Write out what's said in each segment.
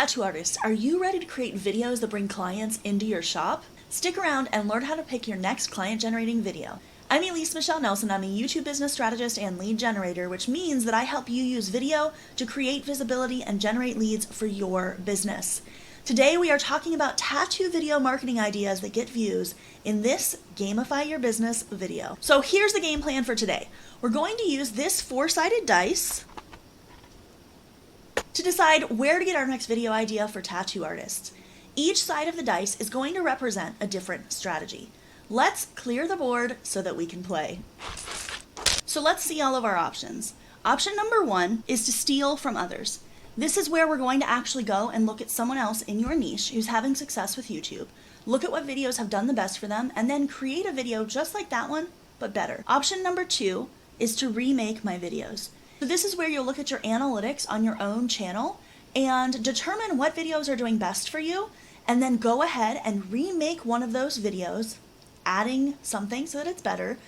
tattoo artists, are you ready to create videos that bring clients into your shop? Stick around and learn how to pick your next client-generating video. I'm ELISE Michelle Nelson. I'm a YouTube business strategist and lead generator, which means that I help you use video to create visibility and generate leads for your business. Today we are talking about tattoo video marketing ideas that get views in this Gamify Your Business video. So here's the game plan for today. We're going to use this four-sided dice to decide where to get our next video idea for tattoo artists. Each side of the dice is going to represent a different strategy. Let's clear the board so that we can play. So let's see all of our options. Option number one is to steal from others. This is where we're going to actually go and look at someone else in your niche who's having success with YouTube. Look at what videos have done the best for them and then create a video just like that one, but better. Option number two is to remake my videos. So this is where you'll look at your analytics on your own channel and determine what videos are doing best for you, and then go ahead and remake one of those videos, adding something so that it's better,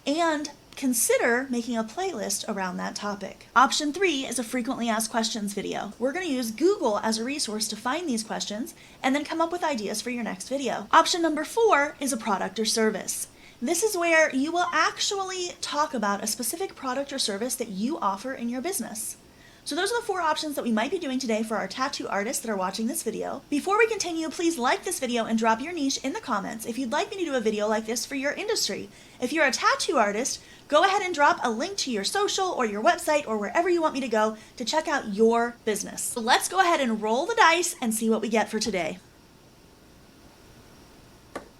and consider making a playlist around that topic. Option three is a frequently asked questions video. We're going to use Google as a resource to find these questions and then come up with ideas for your next video. Option number four is a product or service. This is where you will actually talk about a specific product or service that you offer in your business. So those are the four options that we might be doing today for our tattoo artists that are watching this video. Before we continue, please like this video and drop your niche in the comments if you'd like me to do a video like this for your industry. If you're a tattoo artist, go ahead and drop a link to your social or your website or wherever you want me to go to check out your business. So let's go ahead and roll the dice and see what we get for today.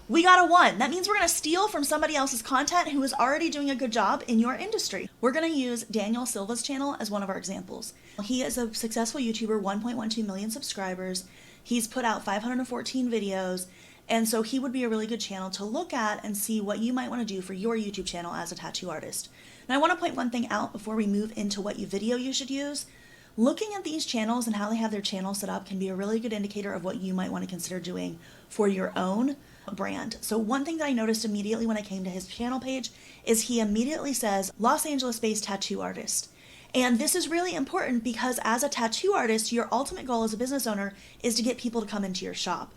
We got a 1. That means we're going to steal from somebody else's content who is already doing a good job in your industry. We're going to use Daniel Silva's channel as one of our examples. He is a successful YouTuber, 1.12 million subscribers. He's put out 514 videos, and so he would be a really good channel to look at and see what you might want to do for your YouTube channel as a tattoo artist. And I want to point one thing out before we move into what video you should use. Looking at these channels and how they have their channel set up can be a really good indicator of what you might want to consider doing for your own brand. So one thing that I noticed immediately when I came to his channel page is he immediately says Los Angeles-based tattoo artist. And this is really important because as a tattoo artist, your ultimate goal as a business owner is to get people to come into your shop.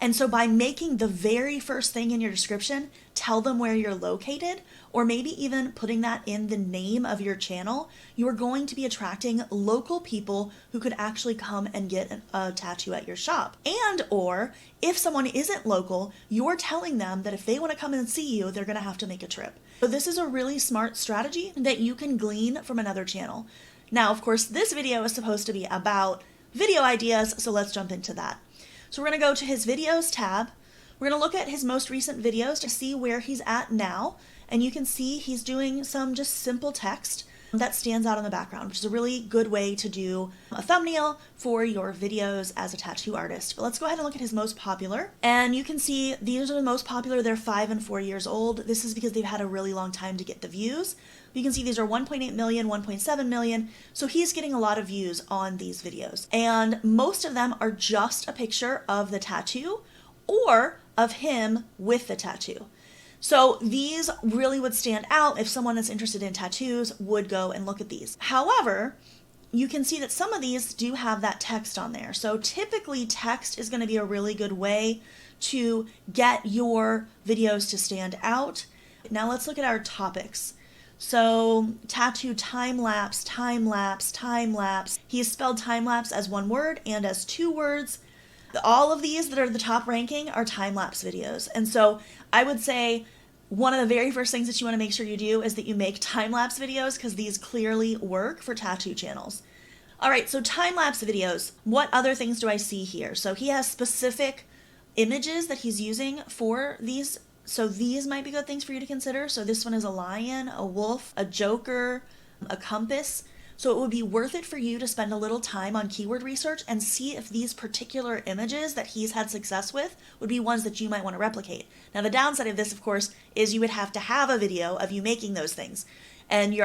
And so by making the very first thing in your description, tell them where you're located, or maybe even putting that in the name of your channel, you're going to be attracting local people who could actually come and get a tattoo at your shop. And or if someone isn't local, you're telling them that if they want to come and see you, they're going to have to make a trip. So this is a really smart strategy that you can glean from another channel. Now, of course, this video is supposed to be about video ideas, so let's jump into that. So we're going to go to his videos tab. We're going to look at his most recent videos to see where he's at now. And you can see he's doing some just simple text that stands out in the background, which is a really good way to do a thumbnail for your videos as a tattoo artist. But let's go ahead and look at his most popular. And you can see these are the most popular. They're 5 and 4 years old. This is because they've had a really long time to get the views. You can see these are 1.8 million, 1.7 million. So he's getting a lot of views on these videos. And most of them are just a picture of the tattoo or of him with the tattoo. So these really would stand out if someone that's interested in tattoos would go and look at these. However, you can see that some of these do have that text on there. So typically text is going to be a really good way to get your videos to stand out. Now let's look at our topics. So tattoo time-lapse, time-lapse, time-lapse. He's spelled time-lapse as one word and as 2 words. All of these that are the top ranking are time-lapse videos. And so I would say one of the very first things that you want to make sure you do is that you make time-lapse videos because these clearly work for tattoo channels. All right, so time-lapse videos. What other things do I see here? So he has specific images that he's using for these. So these might be good things for you to consider. So this one is a lion, a wolf, a joker, a compass. So it would be worth it for you to spend a little time on keyword research and see if these particular images that he's had success with would be ones that you might want to replicate. Now the downside of this, of course, is you would have to have a video of you making those things. And you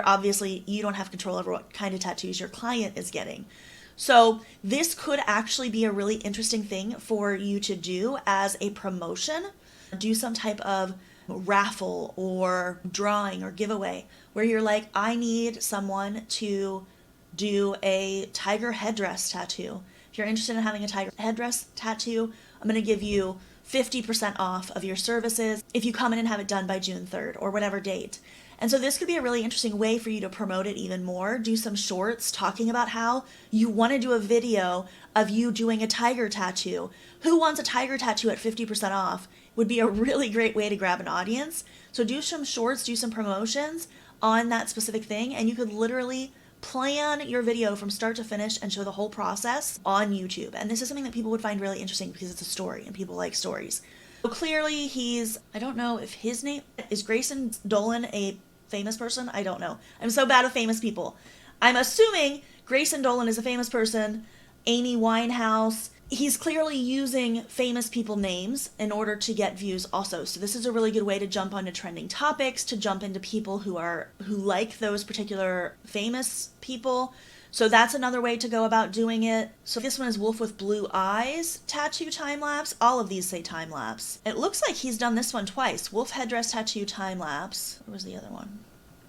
don't have control over what kind of tattoos your client is getting. So this could actually be a really interesting thing for you to do as a promotion. Do some type of raffle or drawing or giveaway where you're like, I need someone to do a tiger headdress tattoo. If you're interested in having a tiger headdress tattoo, I'm going to give you 50% off of your services if you come in and have it done by June 3rd or whatever date. And so this could be a really interesting way for you to promote it even more. Do some shorts talking about how you want to do a video of you doing a tiger tattoo. Who wants a tiger tattoo at 50% off? Would be a really great way to grab an audience. So do some shorts, do some promotions on that specific thing, and you could literally plan your video from start to finish and show the whole process on YouTube. And this is something that people would find really interesting because it's a story and people like stories. So clearly I don't know if his name is Grayson Dolan, a famous person. I don't know. I'm so bad with famous people. I'm assuming Grayson Dolan is a famous person. Amy Winehouse. He's clearly using famous people names in order to get views also. So this is a really good way to jump onto trending topics, to jump into people who like those particular famous people. So that's another way to go about doing it. So this one is Wolf with Blue Eyes tattoo time lapse. All of these say time lapse. It looks like he's done this one twice. Wolf headdress tattoo time lapse. Where was the other one?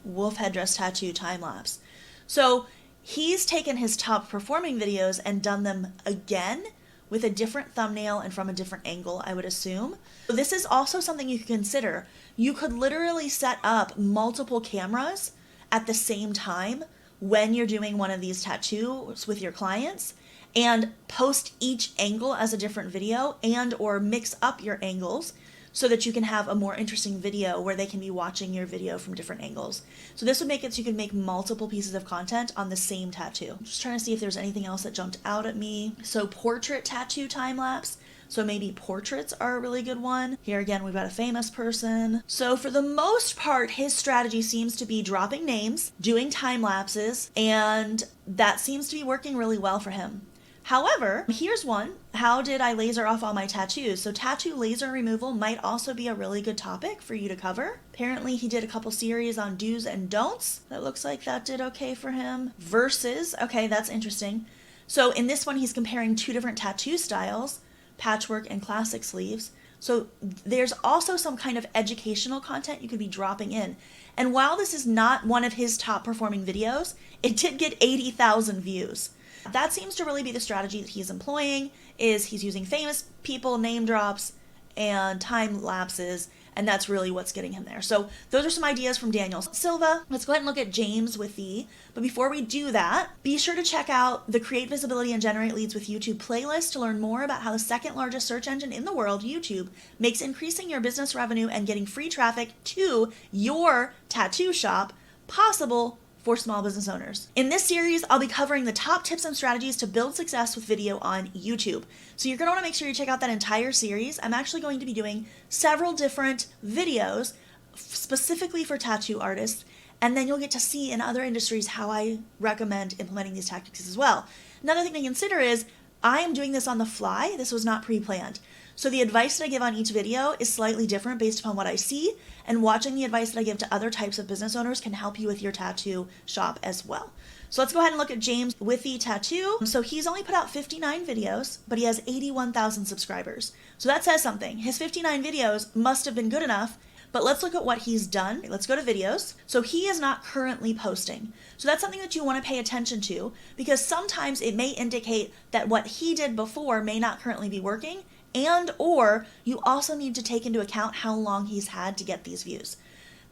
Wolf headdress tattoo time lapse. So he's taken his top performing videos and done them again with a different thumbnail and from a different angle, I would assume. So this is also something you could consider. You could literally set up multiple cameras at the same time when you're doing one of these tattoos with your clients and post each angle as a different video and or mix up your angles so that you can have a more interesting video where they can be watching your video from different angles. So this would make it so you can make multiple pieces of content on the same tattoo. I'm just trying to see if there's anything else that jumped out at me. So portrait tattoo time lapse. So maybe portraits are a really good one. Here again, we've got a famous person. So for the most part, his strategy seems to be dropping names, doing time lapses, and that seems to be working really well for him. However, here's one. How did I laser off all my tattoos? So tattoo laser removal might also be a really good topic for you to cover. Apparently he did a couple series on do's and don'ts. That looks like that did okay for him. Versus, okay, that's interesting. So in this one, he's comparing two different tattoo styles, patchwork and classic sleeves. So there's also some kind of educational content you could be dropping in. And while this is not one of his top performing videos, it did get 80,000 views. That seems to really be the strategy that he's employing, is he's using famous people, name drops, and time lapses, and that's really what's getting him there. So those are some ideas from Daniel Silva. Let's go ahead and look at James Withee. But before we do that, be sure to check out the Create Visibility and Generate Leads with YouTube playlist to learn more about how the second largest search engine in the world, YouTube, makes increasing your business revenue and getting free traffic to your tattoo shop possible for small business owners. In this series, I'll be covering the top tips and strategies to build success with video on YouTube. So you're going to want to make sure you check out that entire series. I'm actually going to be doing several different videos specifically for tattoo artists, and then you'll get to see in other industries how I recommend implementing these tactics as well. Another thing to consider is I am doing this on the fly. This was not pre-planned. So the advice that I give on each video is slightly different based upon what I see, and watching the advice that I give to other types of business owners can help you with your tattoo shop as well. So let's go ahead and look at James Withee Tattoo. So he's only put out 59 videos, but he has 81,000 subscribers. So that says something. His 59 videos must have been good enough, but let's look at what he's done. Let's go to videos. So he is not currently posting. So that's something that you want to pay attention to, because sometimes it may indicate that what he did before may not currently be working, and or you also need to take into account how long he's had to get these views.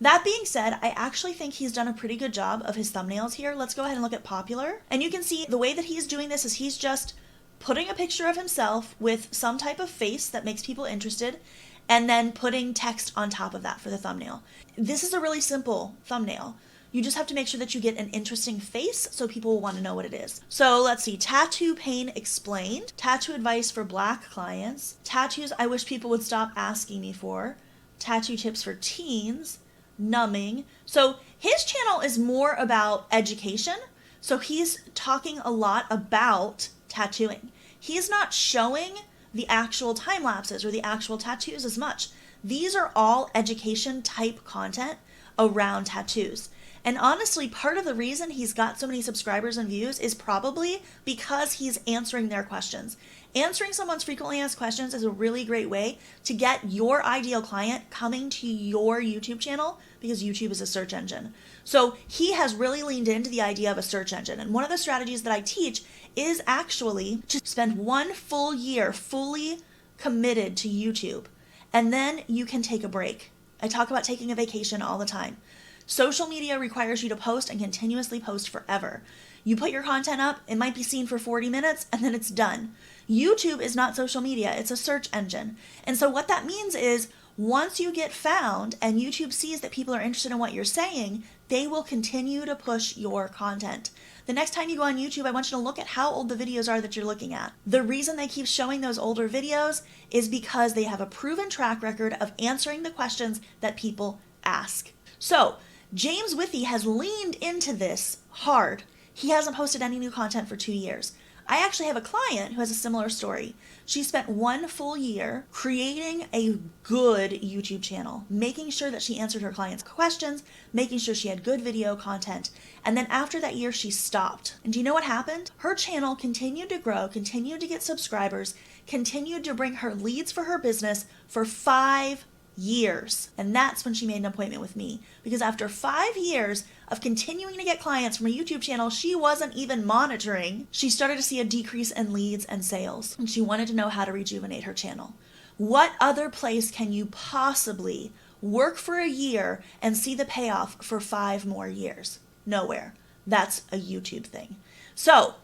That being said, I actually think he's done a pretty good job of his thumbnails here. Let's go ahead and look at popular. And you can see the way that he's doing this is he's just putting a picture of himself with some type of face that makes people interested, and then putting text on top of that for the thumbnail. This is a really simple thumbnail. You just have to make sure that you get an interesting face so people will want to know what it is. So let's see, tattoo pain explained, tattoo advice for Black clients, tattoos I wish people would stop asking me for, tattoo tips for teens, numbing. So his channel is more about education. So he's talking a lot about tattooing. He's not showing the actual time lapses or the actual tattoos as much. These are all education type content around tattoos. And honestly, part of the reason he's got so many subscribers and views is probably because he's answering their questions. Answering someone's frequently asked questions is a really great way to get your ideal client coming to your YouTube channel, because YouTube is a search engine. So he has really leaned into the idea of a search engine. And one of the strategies that I teach is actually to spend 1 full year fully committed to YouTube, and then you can take a break. I talk about taking a vacation all the time. Social media requires you to post and continuously post forever. You put your content up, it might be seen for 40 minutes, and then it's done. YouTube is not social media, it's a search engine. And so what that means is once you get found and YouTube sees that people are interested in what you're saying, they will continue to push your content. The next time you go on YouTube, I want you to look at how old the videos are that you're looking at. The reason they keep showing those older videos is because they have a proven track record of answering the questions that people ask. So James Withee has leaned into this hard. He hasn't posted any new content for 2 years. I actually have a client who has a similar story. She spent 1 full year creating a good YouTube channel, making sure that she answered her clients' questions, making sure she had good video content. And then after that year, she stopped. And do you know what happened? Her channel continued to grow, continued to get subscribers, continued to bring her leads for her business for 5 years. And that's when she made an appointment with me, because after 5 years of continuing to get clients from a YouTube channel she wasn't even monitoring, she started to see a decrease in leads and sales, and she wanted to know how to rejuvenate her channel. What other place can you possibly work for a year and see the payoff for 5 more years? Nowhere. That's a YouTube thing. So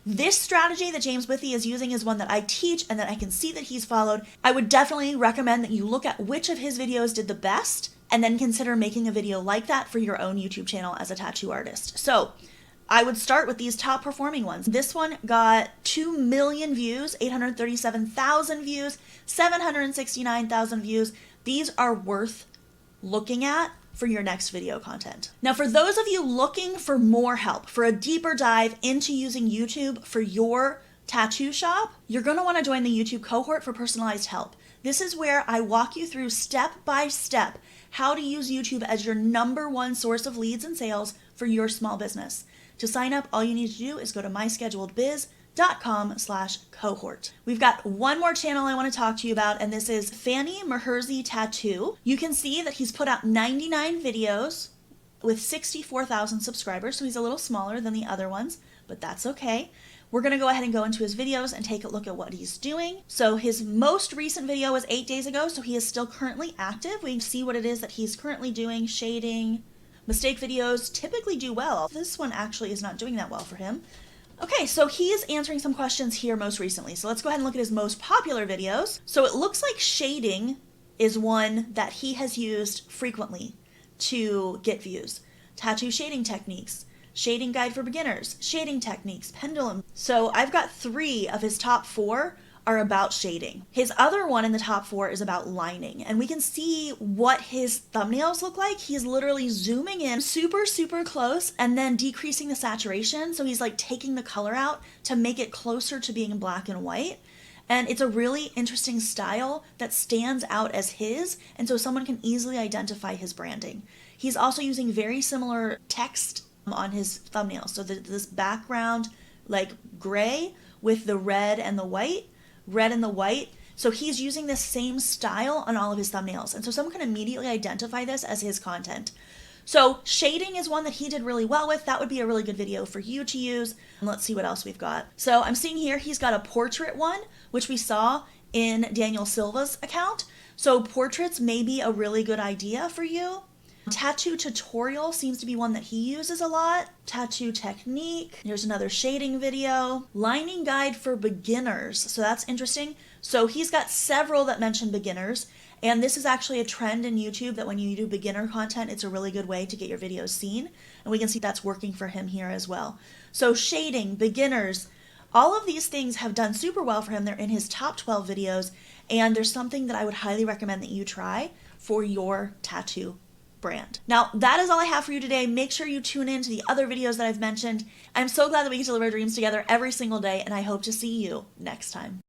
this strategy that James Withee is using is one that I teach and that I can see that he's followed. I would definitely recommend that you look at which of his videos did the best and then consider making a video like that for your own YouTube channel as a tattoo artist. So I would start with these top performing ones. This one got 2 million views, 837,000 views, 769,000 views. These are worth looking at for your next video content. Now, for those of you looking for more help, for a deeper dive into using YouTube for your tattoo shop, you're going to want to join the YouTube cohort for personalized help. This is where I walk you through step by step how to use YouTube as your #1 source of leads and sales for your small business. To sign up, all you need to do is go to myscheduledbiz.com/cohort. We've got one more channel I want to talk to you about, and this is Fani Meherzi Tattoo. You can see that he's put out 99 videos with 64,000 subscribers, so he's a little smaller than the other ones, but that's okay. We're going to go ahead and go into his videos and take a look at what he's doing. So his most recent video was 8 days ago, so he is still currently active. We can see what it is that he's currently doing. Shading. Mistake videos typically do well. This one actually is not doing that well for him. Okay, so he is answering some questions here most recently. So let's go ahead and look at his most popular videos. So it looks like shading is one that he has used frequently to get views. Tattoo shading techniques, shading guide for beginners, shading techniques, pendulum. So I've got 3 of his top 4 are about shading. His other one in the top 4 is about lining, and we can see what his thumbnails look like. He's literally zooming in super close and then decreasing the saturation, so he's like taking the color out to make it closer to being black and white. And it's a really interesting style that stands out as his, and so someone can easily identify his branding. He's also using very similar text on his thumbnails, so this background like gray with the red and the white. So he's using the same style on all of his thumbnails. And so someone can immediately identify this as his content. So shading is one that he did really well with. That would be a really good video for you to use. And let's see what else we've got. So I'm seeing here he's got a portrait one, which we saw in Daniel Silva's account. So portraits may be a really good idea for you. Tattoo tutorial seems to be one that he uses a lot. Tattoo technique. Here's another shading video. Lining guide for beginners. So that's interesting. So he's got several that mention beginners. And this is actually a trend in YouTube that when you do beginner content, it's a really good way to get your videos seen. And we can see that's working for him here as well. So shading, beginners, all of these things have done super well for him. They're in his top 12 videos. And there's something that I would highly recommend that you try for your tattoo brand. Now, that is all I have for you today. Make sure you tune in to the other videos that I've mentioned. I'm so glad that we can deliver dreams together every single day, and I hope to see you next time.